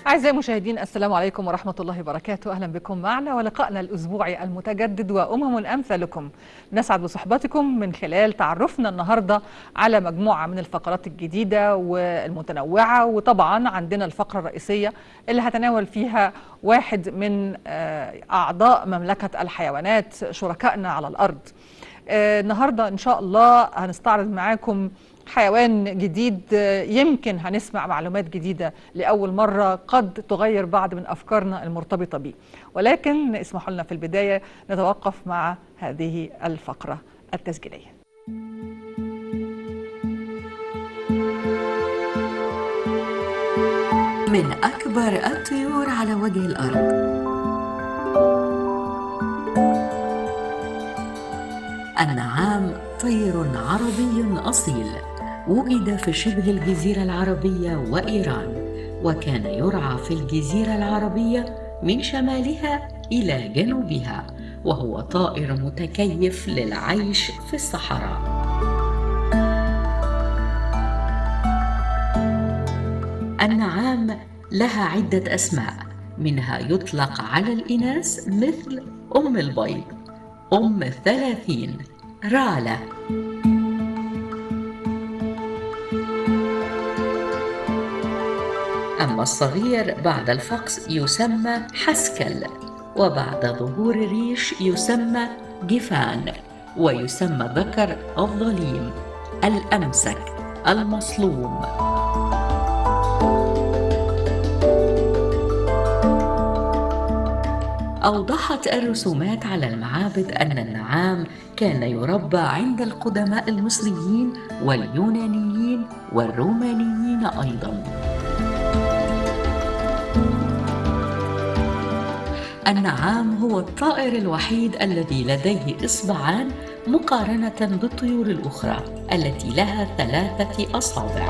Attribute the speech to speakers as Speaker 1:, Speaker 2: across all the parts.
Speaker 1: أعزائي المشاهدين، السلام عليكم ورحمة الله وبركاته. أهلا بكم معنا ولقائنا الأسبوعي المتجدد وأمم أمثالكم. نسعد بصحبتكم من خلال تعرفنا النهاردة على مجموعة من الفقرات الجديدة والمتنوعة، وطبعا عندنا الفقرة الرئيسية اللي هتناول فيها واحد من أعضاء مملكة الحيوانات شركائنا على الأرض. النهاردة إن شاء الله هنستعرض معاكم حيوان جديد، يمكن هنسمع معلومات جديدة لأول مرة قد تغير بعض من أفكارنا المرتبطة به، ولكن اسمحوا لنا في البداية نتوقف مع هذه الفقرة التسجيلية.
Speaker 2: من أكبر الطيور على وجه الأرض، النعام طير عربي أصيل، وجد في شبه الجزيرة العربية وإيران، وكان يرعى في الجزيرة العربية من شمالها إلى جنوبها، وهو طائر متكيف للعيش في الصحراء. النعام لها عدة أسماء، منها يطلق على الإناث مثل أم البيض، أم الثلاثين، رالة. أما الصغير بعد الفقس يسمى حسكل، وبعد ظهور الريش يسمى جفان، ويسمى الذكر الظليم، الأمسك، المصلوم. أوضحت الرسومات على المعابد أن النعام كان يربى عند القدماء المصريين واليونانيين والرومانيين أيضاً. النعام هو الطائر الوحيد الذي لديه إصبعان مقارنة بالطيور الأخرى التي لها 3 أصابع.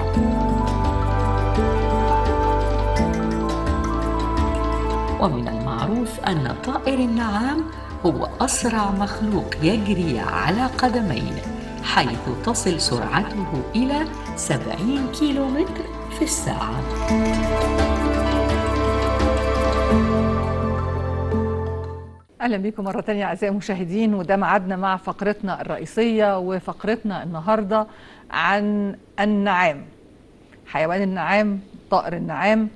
Speaker 2: ومن المعروف أن طائر النعام هو أسرع مخلوق يجري على قدمين، حيث تصل سرعته إلى 70 كيلومتر في الساعة.
Speaker 1: أهلا بكم مرة تانية أعزائي المشاهدين، وده معادنا مع فقرتنا الرئيسية، وفقرتنا النهاردة عن النعام، حيوان النعام، طائر النعام.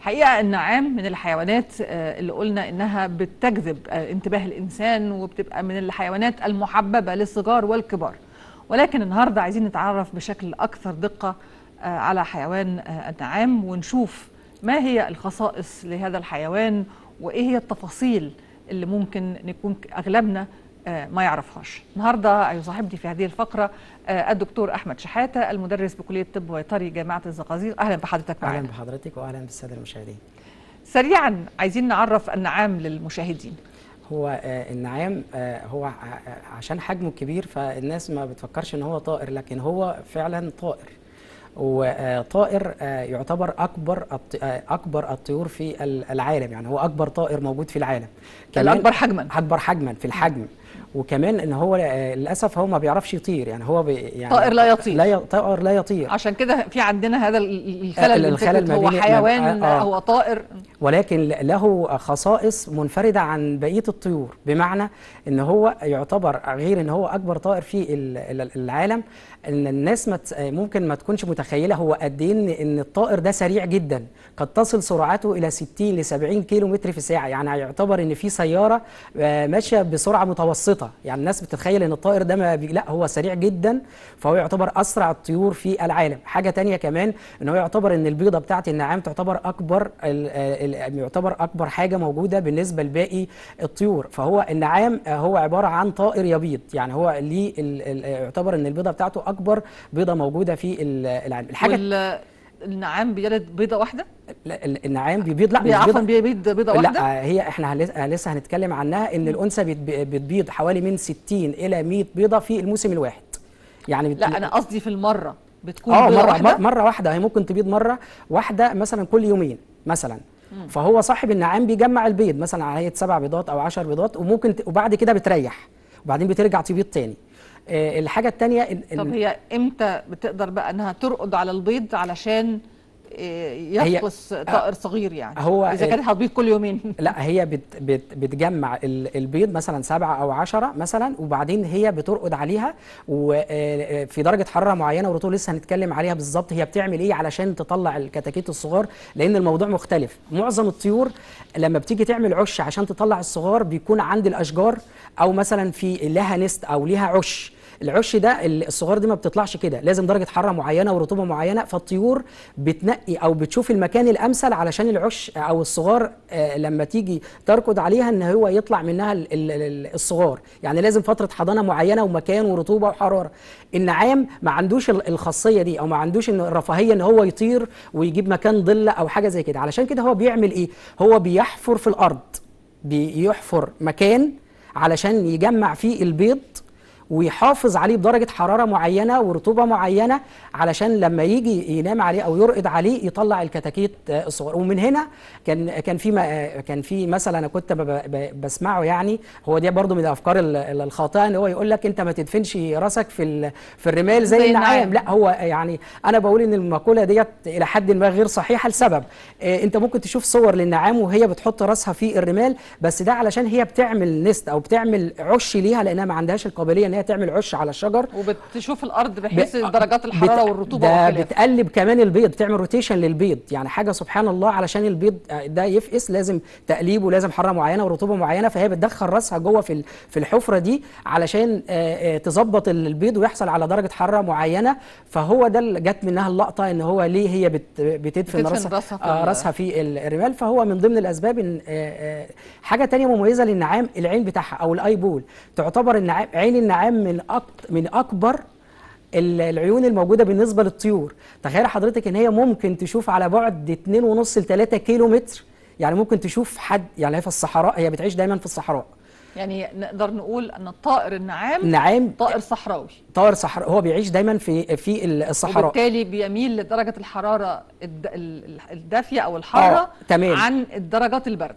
Speaker 1: حقيقة النعام من الحيوانات اللي قلنا إنها بتجذب انتباه الإنسان، وبتبقى من الحيوانات المحببة للصغار والكبار، ولكن النهاردة عايزين نتعرف بشكل أكثر دقة على حيوان النعام، ونشوف ما هي الخصائص لهذا الحيوان، وإيه هي التفاصيل اللي ممكن نكون أغلبنا ما يعرفهاش. النهارده يصاحبني في هذه الفقرة الدكتور أحمد شحاتة، المدرس بكلية طب بيطري جامعة الزقازيق. أهلا بحضرتك معانا.
Speaker 3: أهلا بحضرتك وأهلا بالسادة المشاهدين.
Speaker 1: سريعا عايزين نعرف النعام للمشاهدين.
Speaker 3: هو النعام هو عشان حجمه كبير فالناس ما بتفكرش ان هو طائر، لكن هو فعلا طائر، وطائر يعتبر أكبر الطيور في العالم، يعني هو أكبر طائر موجود في العالم، كمان أكبر حجما في الحجم. وكمان ان هو للاسف هو ما بيعرفش يطير، يعني هو يعني
Speaker 1: طائر لا يطير،
Speaker 3: طائر لا يطير.
Speaker 1: عشان كده في عندنا هذا الخلل هو حيوان هو طائر، ولكن
Speaker 3: له خصائص منفرده عن بقيه الطيور، بمعنى ان هو يعتبر غير ان هو اكبر طائر في العالم. ان الناس ممكن ما تكونش متخيله هو قد ايه ان الطائر ده سريع جدا، قد تصل سرعته الى 60 ل 70 كيلو متر في الساعه، يعني يعتبر ان في سياره ماشيه بسرعه متوسطه. يعني الناس بتتخيل ان الطائر ده لا، هو سريع جدا، فهو يعتبر اسرع الطيور في العالم. حاجه تانية كمان ان هو يعتبر ان البيضه بتاعت النعام تعتبر اكبر حاجه موجوده بالنسبه لباقي الطيور. فهو النعام هو عباره عن طائر يبيض، يعني هو ليه يعتبر ان البيضه بتاعته اكبر بيضه موجوده في العالم.
Speaker 1: النعام بيلد بيضه واحده؟
Speaker 3: لا، النعام بيبيض، لا مش بيضه،
Speaker 1: بيبيض بيضه واحده.
Speaker 3: لا، هي احنا لسه هنتكلم عنها، ان الانثى بتبيض حوالي من 60 الى 100 بيضه في الموسم الواحد. يعني
Speaker 1: لا، انا قصدي في المره بتكون بيضه واحده.
Speaker 3: مره واحده، هي ممكن تبيض مره واحده مثلا كل يومين مثلا. فهو صاحب النعام بيجمع البيض مثلا على هيئه 7 بيضات او 10 بيضات، وممكن وبعد كده بتريح، وبعدين بترجع تبيض تاني. الحاجه الثانيه
Speaker 1: طب هي امتى بتقدر بقى انها ترقد على البيض علشان يفقس طائر صغير يعني؟
Speaker 3: هو
Speaker 1: اذا كانت هتبيض كل يومين.
Speaker 3: لا، هي بتجمع البيض مثلا 7 أو 10 مثلا، وبعدين هي بترقد عليها وفي درجه حراره معينه ورطوبه لسه هنتكلم عليها بالظبط هي بتعمل ايه علشان تطلع الكتاكيت الصغار، لان الموضوع مختلف. معظم الطيور لما بتيجي تعمل عش عشان تطلع الصغار بيكون عند الاشجار، او مثلا في لها نست او ليها عش. العش ده الصغار دي ما بتطلعش كده، لازم درجه حراره معينه ورطوبه معينه، فالطيور بتنقي او بتشوف المكان الامثل علشان العش او الصغار لما تيجي تركض عليها ان هو يطلع منها الصغار. يعني لازم فتره حضانه معينه ومكان ورطوبه وحراره. النعام ما عندوش الخاصيه دي، او ما عندوش الرفاهيه ان هو يطير ويجيب مكان ظل او حاجه زي كده. علشان كده هو بيعمل ايه؟ هو بيحفر في الارض، بيحفر مكان علشان يجمع فيه البيض ويحافظ عليه بدرجة حرارة معينة ورطوبة معينة، علشان لما يجي ينام عليه أو يرقد عليه يطلع الكتاكيت الصغار. ومن هنا كان في مثلا أنا كنت بسمعه، يعني هو دي برضو من الأفكار الخاطئة، إن هو يقول لك أنت ما تدفنش راسك في الرمال زي النعام. لا، هو يعني أنا بقول إن المقولة ديت إلى حد ما غير صحيحة لسبب. أنت ممكن تشوف صور للنعام وهي بتحط راسها في الرمال، بس ده علشان هي بتعمل نست أو بتعمل عش ليها، لأنها ما عندهاش القابلية هي تعمل عش على الشجر،
Speaker 1: وبتشوف الارض بحيث درجات الحراره والرطوبه
Speaker 3: ده
Speaker 1: وخلافه.
Speaker 3: بتقلب كمان البيض، بتعمل روتيشن للبيض، يعني حاجه سبحان الله. علشان البيض ده يفقس لازم تقليب ولازم حراره معينه ورطوبه معينه، فهي بتدخل راسها جوه في الحفره دي علشان تظبط البيض ويحصل على درجه حراره معينه. فهو ده اللي جت منها اللقطه، ان هو ليه هي بتدفن راسها في الرمال. فهو من ضمن الاسباب. ان حاجه تانية مميزه للنعام العين بتاعها او الاي بول. تعتبر عين النعام من اكبر العيون الموجوده بالنسبه للطيور. تخيل حضرتك ان هي ممكن تشوف على بعد 2.5 ل 3 كيلو متر، يعني ممكن تشوف حد. يعني هي في الصحراء، هي بتعيش دايما في الصحراء.
Speaker 1: يعني نقدر نقول ان الطائر النعام طائر صحراوي.
Speaker 3: طائر صحراء، هو بيعيش دايما في الصحراء،
Speaker 1: وبالتالي بيميل لدرجه الحراره الدافيه او الحاره عن الدرجات البرد.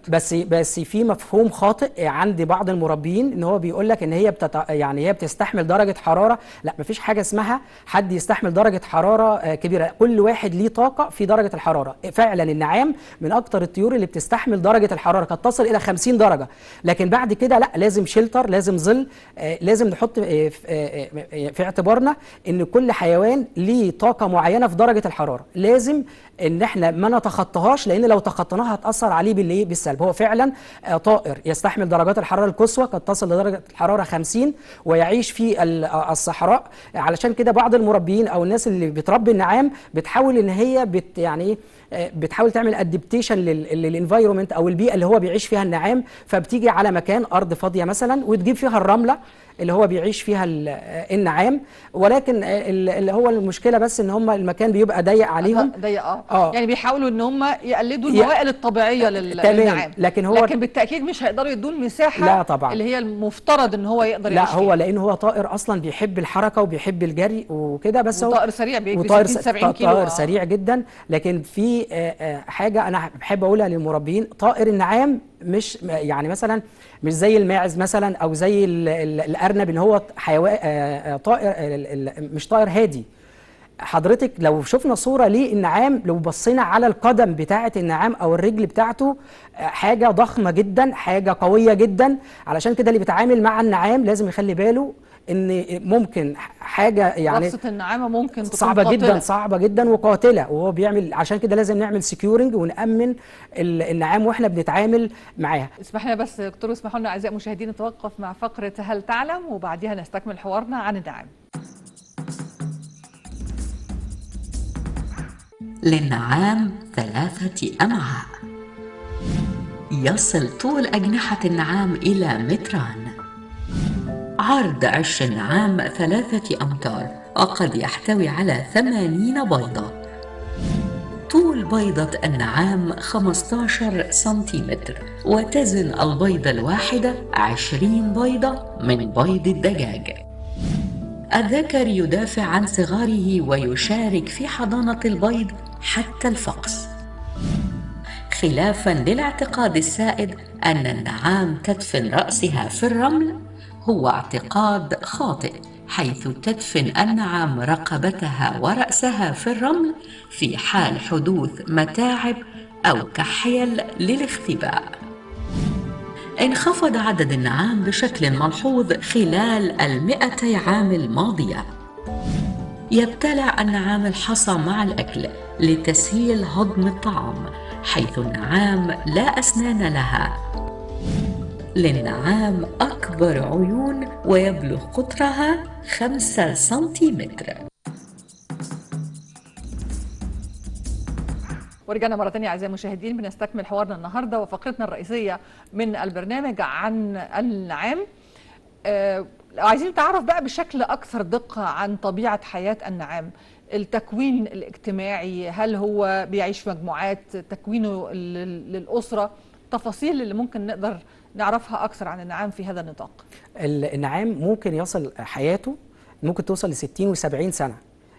Speaker 3: بس في مفهوم خاطئ عند بعض المربيين، ان هو بيقول لك ان هي يعني هي بتستحمل درجه حراره. لا، مفيش حاجه اسمها حد يستحمل درجه حراره كبيره، كل واحد ليه طاقه في درجه الحراره. فعلا النعام من اكتر الطيور اللي بتستحمل درجه الحراره، قد تصل الى 50 درجه، لكن بعد كده لا، لازم شيلتر، لازم ظل. لازم نحط في اعتبارنا ان كل حيوان ليه طاقه معينه في درجه الحراره، لازم ان احنا ما نتخطاهاش، لان لو تخطيناها هتاثر عليه بالسلب. هو فعلا طائر يستحمل درجات الحراره القصوى قد تصل لدرجه الحراره 50 ويعيش في الصحراء. علشان كده بعض المربيين او الناس اللي بتربي النعام بتحاول ان هي بتحاول تعمل ادابتيشن للانفايرمنت او البيئه اللي هو بيعيش فيها النعام، فبتيجي على مكان ارض فاضيه مثلا وتجيب فيها الرمله اللي هو بيعيش فيها النعام. ولكن اللي هو المشكله بس ان هم المكان بيبقى ضيق عليهم.
Speaker 1: ضيق يعني بيحاولوا ان هم يقلدوا الموائل الطبيعيه للنعام، لكن بالتاكيد مش هيقدروا يدوا المساحه
Speaker 3: لا طبعا اللي
Speaker 1: هي المفترض ان هو يقدر يعيش فيها.
Speaker 3: لا، هو لان هو طائر اصلا بيحب الحركه وبيحب الجري وكده، بس هو
Speaker 1: طائر سريع بيجري 60-70 كيلو،
Speaker 3: طائر سريع جدا. لكن في حاجه انا بحب اقولها للمربين، طائر النعام مش يعني مثلا مش زي الماعز مثلا او زي الارنب، ان هو حيوان طائر مش طائر هادي. حضرتك لو شفنا صوره للنعام، لو بصينا على القدم بتاعه النعام او الرجل بتاعته، حاجه ضخمه جدا، حاجه قويه جدا. علشان كده اللي بيتعامل مع النعام لازم يخلي باله ان ممكن حاجه يعني
Speaker 1: رقصه النعامه ممكن تكون
Speaker 3: صعبه
Speaker 1: قاتلة.
Speaker 3: جدا، صعبه جدا وقاتله، وهو بيعمل. عشان كده لازم نعمل سكيورنج ونامن النعام واحنا بنتعامل معاها.
Speaker 1: اسمح لنا بس دكتور، اسمحوا لنا اعزائي المشاهدين نتوقف مع فقره هل تعلم، وبعديها نستكمل حوارنا عن النعام.
Speaker 2: للنعام 3 أمعاء. يصل طول أجنحة النعام إلى 2 متر. عرض عش النعام 3 أمتار، وقد يحتوي على 80 بيضة. طول بيضة النعام 15 سنتيمتر، وتزن البيضة الواحدة 20 بيضة من بيض الدجاج. الذكر يدافع عن صغاره ويشارك في حضانة البيض حتى الفقس، خلافاً للاعتقاد السائد أن النعام تدفن رأسها في الرمل. هو اعتقاد خاطئ، حيث تدفن النعام رقبتها ورأسها في الرمل في حال حدوث متاعب أو كحيل للاختباء. انخفض عدد النعام بشكل ملحوظ خلال 200 عام الماضية. يبتلع النعام الحصى مع الأكل لتسهيل هضم الطعام، حيث النعام لا أسنان لها. للنعام أكبر عيون ويبلغ قطرها 5 سنتيمتر.
Speaker 1: ورجعنا مرة تانية أعزائي المشاهدين، بنستكمل حوارنا النهاردة وفقرتنا الرئيسية من البرنامج عن النعام. لو عايزين نتعرف بقى بشكل أكثر دقة عن طبيعة حياة النعام، التكوين الاجتماعي، هل هو بيعيش في مجموعات، تكوينه للأسرة، تفاصيل اللي ممكن نقدر نعرفها أكثر عن النعام في هذا النطاق.
Speaker 3: النعام ممكن يصل حياته ممكن توصل ل 60 و70 سنة،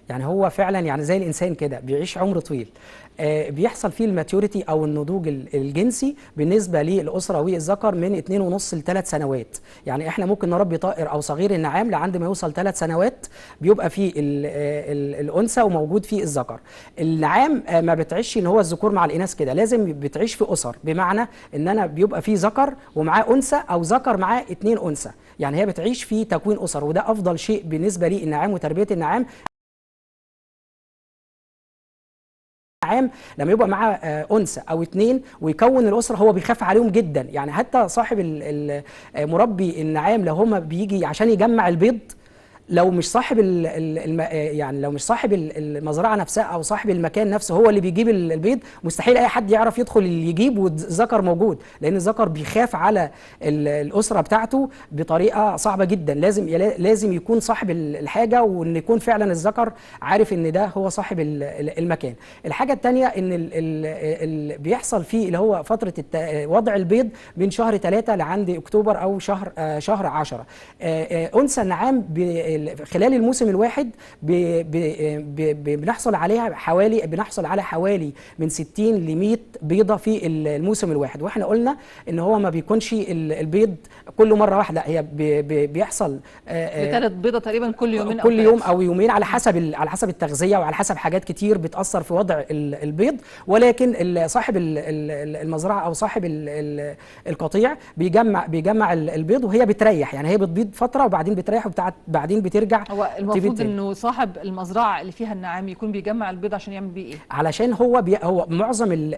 Speaker 3: يعني هو فعلا يعني زي الانسان كده بيعيش عمر طويل. بيحصل فيه الماتيوريتي او النضوج الجنسي بالنسبه للاسره والذكر من 2.5 ل 3 سنوات. يعني احنا ممكن نربي طائر او صغير النعام لعند ما يوصل 3 سنوات بيبقى فيه الانثى وموجود فيه الذكر. النعام ما بتعيش ان هو الذكور مع الاناث كده، لازم بتعيش في اسر، بمعنى ان انا بيبقى فيه ذكر ومعاه انثى او ذكر معاه 2 انثى، يعني هي بتعيش في تكوين اسر، وده افضل شيء بالنسبه للنعام وتربيه النعام. عام لما يبقى معاه انثى او 2 ويكون الاسره هو بيخاف عليهم جدا، يعني حتى صاحب مربي النعام لو هم بيجي عشان يجمع البيض، لو مش صاحب يعني لو مش صاحب المزرعه نفسها او صاحب المكان نفسه هو اللي بيجيب البيض، مستحيل اي حد يعرف يدخل يجيب والذكر موجود، لان الذكر بيخاف على الاسره بتاعته بطريقه صعبه جدا. لازم يكون صاحب الحاجه، وان يكون فعلا الذكر عارف ان ده هو صاحب المكان. الحاجه الثانيه ان بيحصل فيه اللي هو فتره وضع البيض من شهر 3 لعند اكتوبر او شهر 10. انثى النعام خلال الموسم الواحد بنحصل على حوالي من 60 ل 100 بيضه في الموسم الواحد، واحنا قلنا ان هو ما بيكونش البيض كل مره واحده، هي بيحصل
Speaker 1: بثلاث بيضه تقريبا كل يومين
Speaker 3: كل يوم او يومين على حسب التغذيه وعلى حسب حاجات كتير بتاثر في وضع البيض. ولكن صاحب المزرعه او صاحب القطيع بيجمع البيض وهي بتريح، يعني هي بتبيض فتره وبعدين بتريح وبعدين بترجع.
Speaker 1: هو المفروض انه صاحب المزرعه اللي فيها النعام يكون بيجمع البيض عشان يعمل بيه ايه؟
Speaker 3: علشان هو معظم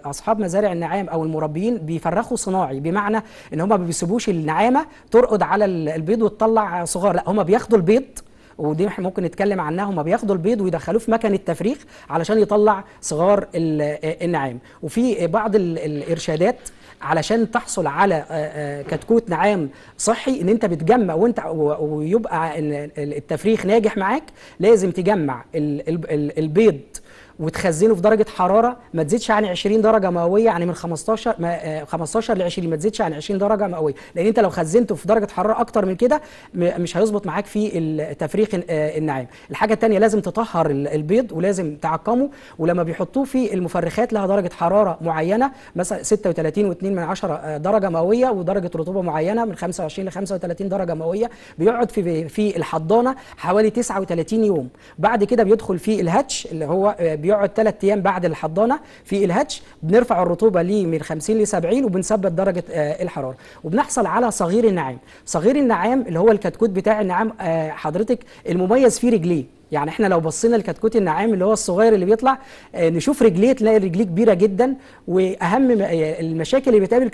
Speaker 3: اصحاب مزارع النعام او المربيين بيفرخوا صناعي، بمعنى ان هم ما بيسيبوش النعامه ترقد على البيض وتطلع صغار، لا هم بياخدوا البيض، ودي احنا ممكن نتكلم عنها، هم بياخدوا البيض ويدخلوه في مكنه تفريخ علشان يطلع صغار النعام. وفي بعض الارشادات علشان تحصل على كتكوت نعام صحي، ان انت بتجمع ويبقى التفريخ ناجح معاك، لازم تجمع البيض وتخزنه في درجه حراره ما تزيدش عن 20 درجه مئويه، يعني من 15 ل 20، ما تزيدش عن 20 درجه مئويه، لان انت لو خزنته في درجه حراره اكتر من كده مش هيظبط معاك في تفريخ النعام. الحاجه الثانيه لازم تطهر البيض ولازم تعقمه، ولما بيحطوه في المفرخات لها درجه حراره معينه، مثلا 36.2 درجه مئويه، ودرجه رطوبه معينه من 25 ل 35 درجه مئويه، بيقعد في الحضانه حوالي 39 يوم. بعد كده بيدخل في الهاتش اللي هو بيقعد 3 ايام بعد الحضانه في الهاتش، بنرفع الرطوبه ليه من 50 ل 70 وبنثبت درجه الحراره، وبنحصل على صغير النعام. صغير النعام اللي هو الكتكوت بتاع النعام حضرتك المميز فيه رجليه، يعني احنا لو بصينا لكتكوت النعام اللي هو الصغير اللي بيطلع نشوف رجليه، تلاقي رجليه كبيره جدا. واهم المشاكل اللي بتقابل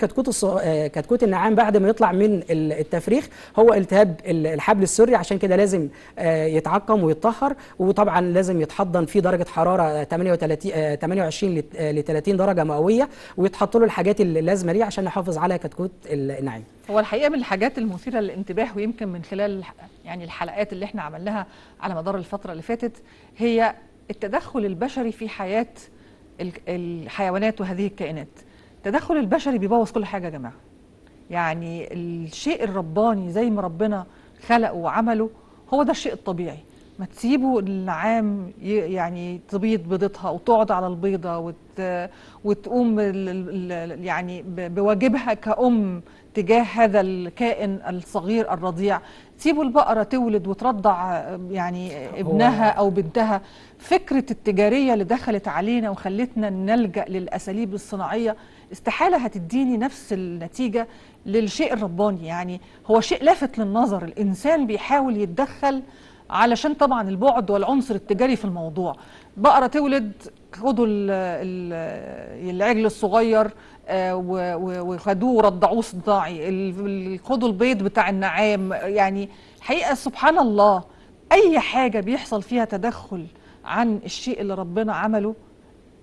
Speaker 3: كتكوت النعام بعد ما يطلع من التفريخ هو التهاب الحبل السري، عشان كده لازم يتعقم ويتطهر، وطبعا لازم يتحضن في درجه حراره 28 ل 30 درجه مئويه، ويتحط له الحاجات اللازمه ليه عشان نحافظ على كتكوت النعام.
Speaker 1: هو الحقيقه من الحاجات المثيره للانتباه، ويمكن من خلال يعني الحلقات اللي احنا عملناها على مدار الفتره اللي فاتت، هي التدخل البشري في حياه الحيوانات وهذه الكائنات. التدخل البشري بيبوظ كل حاجه يا جماعه. يعني الشيء الرباني زي ما ربنا خلقه وعمله هو ده الشيء الطبيعي. ما تسيبوا النعام يعني تبيض بيضتها وتقعد على البيضه وتقوم يعني بواجبها كأم تجاه هذا الكائن الصغير الرضيع. سيبوا البقرة تولد وترضع يعني ابنها أو بنتها. فكرة التجارية اللي دخلت علينا وخلتنا نلجأ للأساليب الصناعية استحالة هتديني نفس النتيجة للشيء الرباني. يعني هو شيء لافت للنظر، الإنسان بيحاول يتدخل علشان طبعا البعد والعنصر التجاري في الموضوع. بقرة تولد، خدوا العجل الصغير وخدوه ورضعوه صناعي، خدوا البيض بتاع النعام. يعني حقيقة سبحان الله، أي حاجة بيحصل فيها تدخل عن الشيء اللي ربنا عمله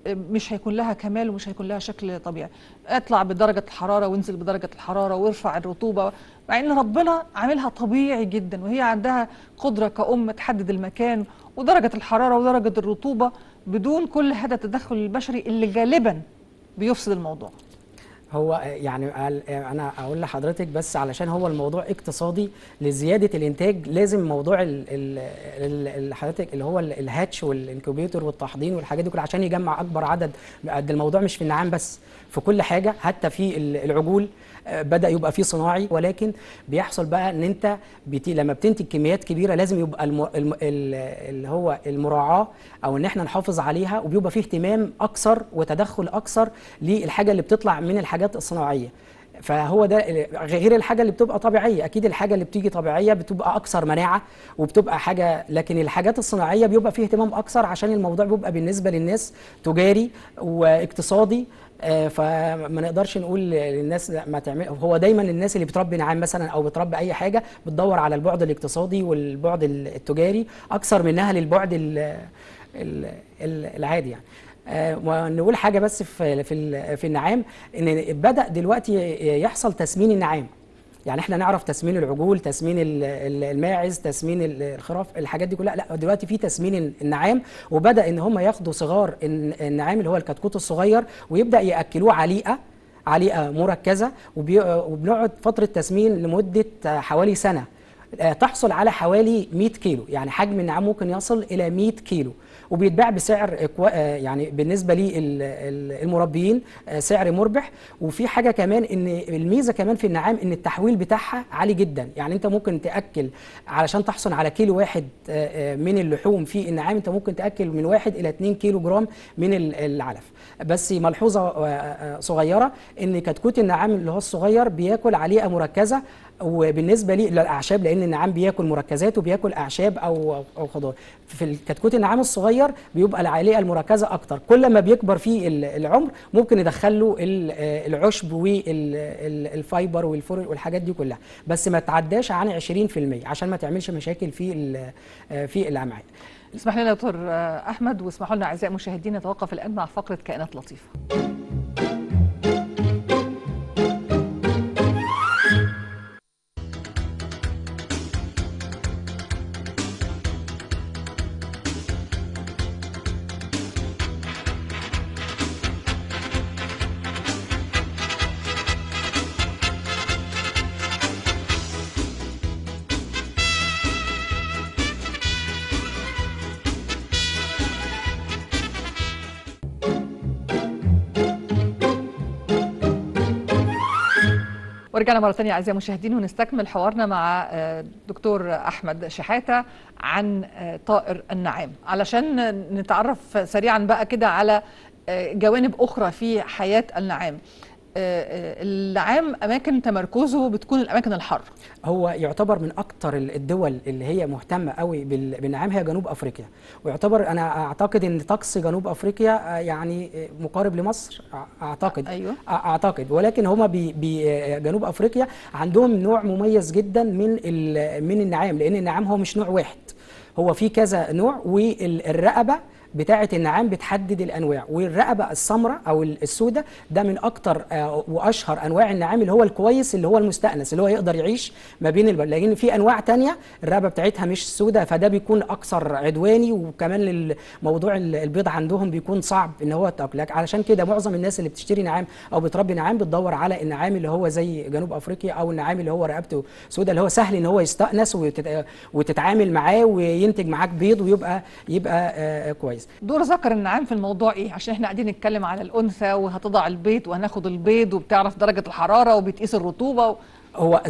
Speaker 1: مش هيكون لها كمال ومش هيكون لها شكل طبيعي. اطلع بدرجة الحرارة وانزل بدرجة الحرارة وارفع الرطوبة، مع ان ربنا عاملها طبيعي جدا، وهي عندها قدرة كأم تحدد المكان ودرجة الحرارة ودرجة الرطوبة بدون كل هذا التدخل البشري اللي غالبا بيفسد الموضوع.
Speaker 3: هو يعني انا اقول لحضرتك بس علشان هو الموضوع اقتصادي لزياده الانتاج، لازم موضوع حضرتك اللي هو الهاتش والانكوبيتور والتحضير والحاجات دي كلها عشان يجمع اكبر عدد. قد الموضوع مش في النعام بس، في كل حاجه، حتى في العجول بدأ يبقى فيه صناعي. ولكن بيحصل بقى ان انت لما بتنتج كميات كبيره لازم يبقى اللي هو المراعاه او ان احنا نحافظ عليها، وبيبقى فيه اهتمام اكثر وتدخل اكثر للحاجه اللي بتطلع من الحاجات الصناعيه. فهو ده غير الحاجه اللي بتبقى طبيعيه. اكيد الحاجه اللي بتيجي طبيعيه بتبقى اكثر مناعه وبتبقى حاجه، لكن الحاجات الصناعيه بيبقى فيه اهتمام اكثر عشان الموضوع بيبقى بالنسبه للناس تجاري واقتصادي. فما نقدرش نقول للناس ما تعمل. هو دايما الناس اللي بتربي نعام مثلا او بتربي اي حاجه بتدور على البعد الاقتصادي والبعد التجاري اكثر منها للبعد العادي يعني. ونقول حاجه بس في النعام، ان بدا دلوقتي يحصل تسمين النعام. يعني احنا نعرف تسمين العجول، تسمين الماعز، تسمين الخراف، الحاجات دي كلها. لا دلوقتي في تسمين النعام، وبدا ان هم ياخدوا صغار النعام اللي هو الكتكوت الصغير ويبدا ياكلوه عليقه مركزه، وبنقعد فتره تسمين لمده حوالي سنه تحصل على حوالي 100 كيلو. يعني حجم النعام ممكن يصل الى 100 كيلو، وبيتباع بسعر يعني بالنسبه للمربيين سعر مربح. وفي حاجه كمان، ان الميزه كمان في النعام ان التحويل بتاعها عالي جدا. يعني انت ممكن تاكل علشان تحصل على كيلو واحد من اللحوم في النعام، انت ممكن تاكل من 1 إلى 2 كيلو جرام من العلف. بس ملحوظه صغيره، ان كتكوت النعام اللي هو الصغير بياكل عليقه مركزه، وبالنسبه للاعشاب، لان النعام بياكل مركزات وبياكل اعشاب او خضار. في الكتكوت النعام الصغير بيبقى العليقه المركزه اكتر. كل ما بيكبر فيه العمر ممكن يدخل له العشب والفايبر والفرن والحاجات دي كلها، بس ما تعداش عن 20% عشان ما تعملش مشاكل في الامعاء.
Speaker 1: اسمح لنا دكتور احمد، واسمحوا لنا اعزائي المشاهدين نتوقف الان مع فقره كائنات لطيفه. ورجعنا مرة ثانية أعزائي المشاهدين، ونستكمل حوارنا مع دكتور أحمد شحاتة عن طائر النعام، علشان نتعرف سريعا بقى كده على جوانب أخرى في حياة النعام. النعام أماكن تمركزه بتكون الأماكن الحر.
Speaker 3: هو يعتبر من أكتر الدول اللي هي مهتمة قوي بالنعام هي جنوب أفريقيا، ويعتبر أنا أعتقد أن طقس جنوب أفريقيا يعني مقارب لمصر أعتقد.
Speaker 1: أيوه.
Speaker 3: أعتقد، ولكن هما جنوب أفريقيا عندهم نوع مميز جدا من النعام، لأن النعام هو مش نوع واحد، هو في كذا نوع، والرقبة بتاعة النعام بتحدد الانواع. والرقبه السمراء او السوداء ده من اكتر واشهر انواع النعام، اللي هو الكويس، اللي هو المستأنس، اللي هو يقدر يعيش ما بين لكن في انواع تانية الرقبه بتاعتها مش سوداء، فده بيكون اكثر عدواني، وكمان موضوع البيض عندهم بيكون صعب ان هو تاكلك. علشان كده معظم الناس اللي بتشتري نعام او بتربي نعام بتدور على النعام اللي هو زي جنوب افريقيا، او النعام اللي هو رقبته سوداء، اللي هو سهل ان هو يستأنس وتتعامل معاه وينتج معاك بيض ويبقى كويس. شرس.
Speaker 1: دور ذكر النعام في الموضوع ايه؟ عشان احنا قاعدين نتكلم على الانثى وهتضع البيض وهناخد البيض وبتعرف درجه الحراره وبتقيس الرطوبه
Speaker 3: هو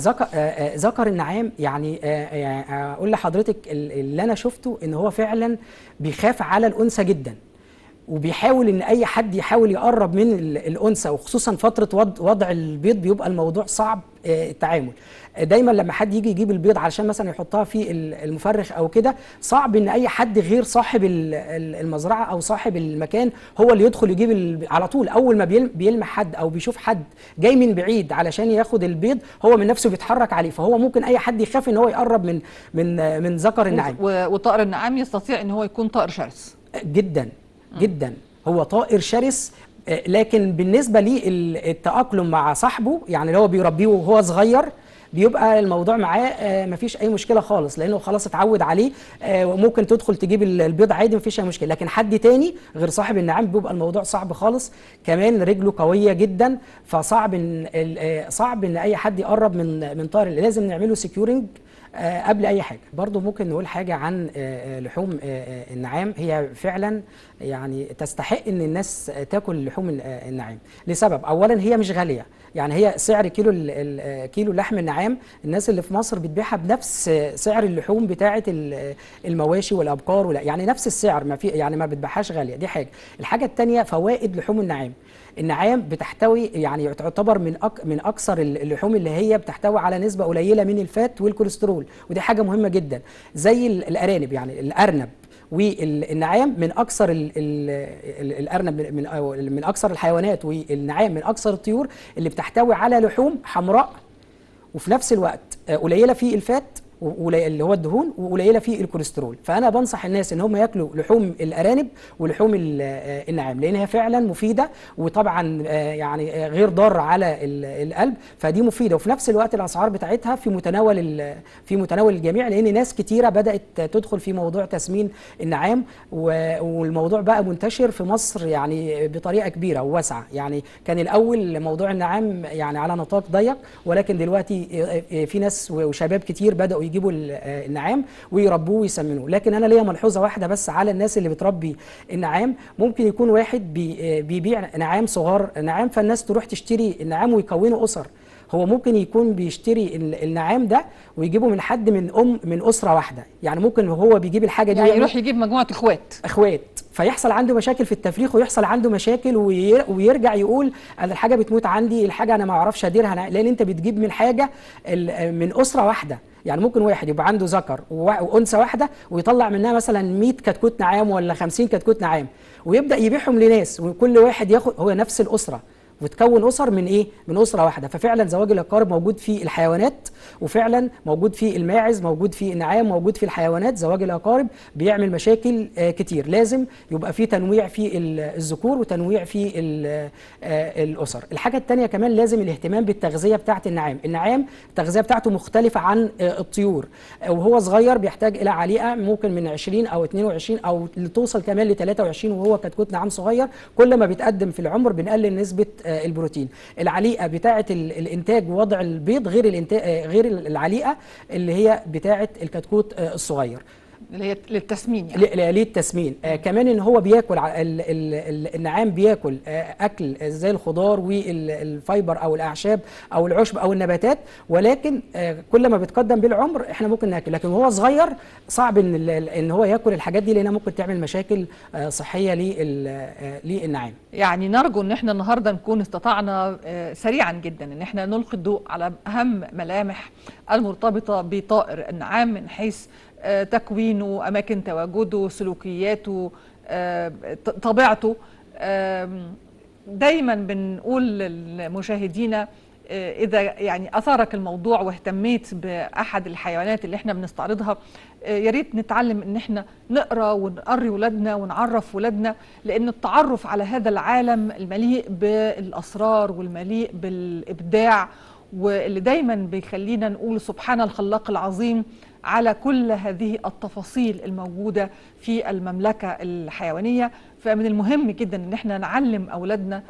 Speaker 3: ذكر النعام يعني اقول لحضرتك اللي انا شفته ان هو فعلا بيخاف على الانثى جدا، وبيحاول ان اي حد يحاول يقرب من الانثى، وخصوصا فتره وضع البيض بيبقى الموضوع صعب التعامل. دايما لما حد يجي يجيب البيض علشان مثلا يحطها في المفرخ او كده، صعب ان اي حد غير صاحب المزرعه او صاحب المكان هو اللي يدخل يجيب على طول. اول ما بيلمح حد او بيشوف حد جاي من بعيد علشان ياخد البيض، هو من نفسه بيتحرك عليه، فهو ممكن اي حد يخاف ان هو يقرب من ذكر النعام.
Speaker 1: وطائر النعام يستطيع ان هو يكون طائر شرس
Speaker 3: جدا جدا، هو طائر شرس. لكن بالنسبه للتاقلم مع صاحبه، يعني اللي هو بيربيه وهو صغير، بيبقى الموضوع معاه مفيش اي مشكله خالص، لانه خلاص اتعود عليه، وممكن تدخل تجيب البيض عادي مفيش اي مشكله. لكن حد تاني غير صاحب النعام بيبقى الموضوع صعب خالص. كمان رجله قويه جدا، فصعب ان اي حد يقرب من طائر. لازم نعمله سكيورنج قبل اي حاجه. برضو ممكن نقول حاجه عن لحوم النعام. هي فعلا يعني تستحق ان الناس تاكل لحوم النعام لسبب. اولا هي مش غاليه، يعني هي سعر كيلو لحم النعام الناس اللي في مصر بتبيعها بنفس سعر اللحوم بتاعه المواشي والابقار، يعني نفس السعر، ما في يعني ما بتبيعهاش غاليه. دي حاجه. الحاجه الثانيه فوائد لحوم النعام. النعام بتحتوي، يعني تعتبر من اكثر اللحوم اللي هي بتحتوي على نسبه قليله من الفات والكوليسترول، ودي حاجه مهمه جدا. زي الارانب، يعني الارنب والنعام من اكثر الارنب من اكثر الحيوانات، والنعام من اكثر الطيور اللي بتحتوي على لحوم حمراء، وفي نفس الوقت قليله في الفات اللي هو الدهون، وقليله في الكوليسترول. فانا بنصح الناس ان هم ياكلوا لحوم الارانب ولحوم النعام، لان هي فعلا مفيده، وطبعا يعني غير ضاره على القلب، فدي مفيده. وفي نفس الوقت الاسعار بتاعتها في متناول الجميع، لان ناس كتيره بدات تدخل في موضوع تسمين النعام، والموضوع بقى منتشر في مصر يعني بطريقه كبيره وواسعه. يعني كان الاول موضوع النعام يعني على نطاق ضيق، ولكن دلوقتي في ناس وشباب كتير بداوا يجيبوا النعام ويربوه ويسمنوه. لكن انا ليا ملحوظه واحده بس على الناس اللي بتربي النعام. ممكن يكون واحد بيبيع نعام صغار نعام، فالناس تروح تشتري النعام ويكونوا اسر. هو ممكن يكون بيشتري النعام ده ويجيبه من حد من اسره واحده، يعني ممكن هو بيجيب الحاجه دي
Speaker 1: يعني يروح يجيب مجموعه اخوات،
Speaker 3: فيحصل عنده مشاكل في التفريخ، ويحصل عنده مشاكل، ويرجع يقول انا الحاجه بتموت عندي، الحاجه انا ما اعرفش اديرها، لان انت بتجيب من حاجه من اسره واحده. يعني ممكن واحد يبقى عنده ذكر وانثى واحده، ويطلع منها مثلا 100 كتكوت نعام ولا 50 كتكوت نعام، ويبدا يبيعهم لناس، وكل واحد ياخد، هو نفس الاسره، وتكون اسر من ايه؟ من اسره واحده. ففعلا زواج الاقارب موجود في الحيوانات، وفعلا موجود في الماعز، موجود في النعام، موجود في الحيوانات. زواج الاقارب بيعمل مشاكل كتير. لازم يبقى في تنويع في الذكور وتنويع في الاسر. الحاجه الثانيه كمان لازم الاهتمام بالتغذيه بتاعه النعام. النعام التغذيه بتاعته مختلفه عن الطيور، وهو صغير بيحتاج الى عليقه ممكن من 20 او 22 او توصل كمان ل 23، وهو كتكوت نعام صغير. كل ما بيتقدم في العمر بنقلل نسبه البروتين. العليقه بتاعه الانتاج ووضع البيض غير العليقه اللي هي بتاعه الكتكوت الصغير،
Speaker 1: اللي هي للتسمين، يعني
Speaker 3: للتسمين. كمان ان هو بياكل النعام بياكل اكل زي الخضار والفايبر او الاعشاب او العشب او النباتات، ولكن كل ما بيتقدم بالعمر احنا ممكن ناكل، لكن وهو صغير صعب ان هو ياكل الحاجات دي، لانها ممكن تعمل مشاكل صحيه للنعام.
Speaker 1: يعني نرجو ان احنا النهارده نكون استطعنا سريعا جدا ان احنا نلقي الضوء على اهم ملامح المرتبطه بطائر النعام، من حيث تكوينه، أماكن تواجده، سلوكياته، طبيعته. دايما بنقول للمشاهدين إذا يعني أثارك الموضوع واهتميت بأحد الحيوانات اللي احنا بنستعرضها، يا ريت نتعلم ان احنا نقرأ ونقري ولادنا ونعرف ولادنا، لأن التعرف على هذا العالم المليء بالأسرار والمليء بالإبداع، واللي دايما بيخلينا نقول سبحان الخلاق العظيم على كل هذه التفاصيل الموجودة في المملكة الحيوانية. فمن المهم جدا ان احنا نعلم أولادنا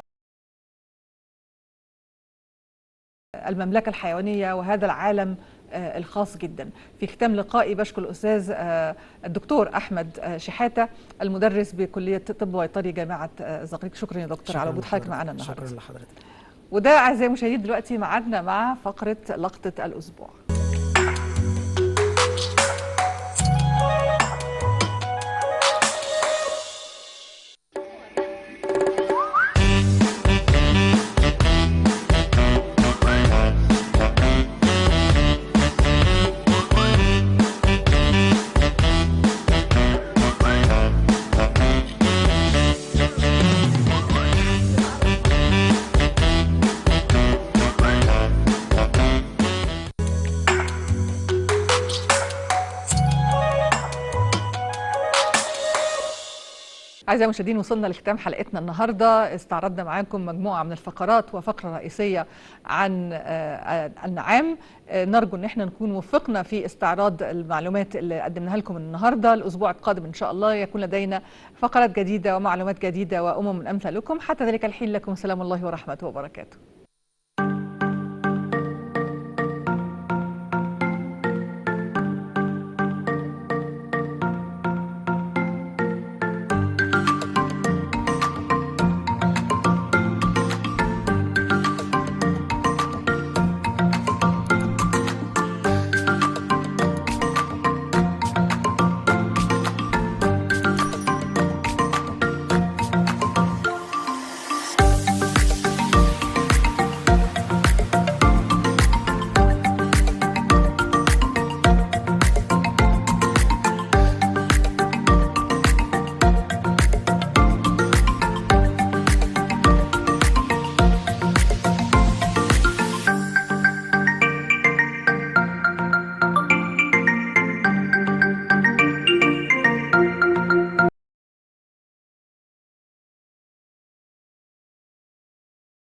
Speaker 1: المملكة الحيوانية وهذا العالم الخاص جدا. في ختام لقائي بشكر الأستاذ الدكتور أحمد شحاتة المدرس بكلية طب وبيطري جامعة الزقازيق. شكرا يا دكتور على وجود حضرتك معنا النهارده.
Speaker 3: شكرا لحضرتك.
Speaker 1: وده أعزائي المشاهدين دلوقتي ميعادنا مع فقرة لقطة الأسبوع. أعزائي المشاهدين، وصلنا لختام حلقتنا النهارده. استعرضنا معاكم مجموعة من الفقرات وفقرة رئيسية عن النعام. نرجو ان احنا نكون وفقنا في استعراض المعلومات اللي قدمناها لكم النهارده. الاسبوع القادم ان شاء الله يكون لدينا فقرات جديدة ومعلومات جديدة وامم من امثالكم. حتى ذلك الحين لكم سلام الله ورحمته وبركاته.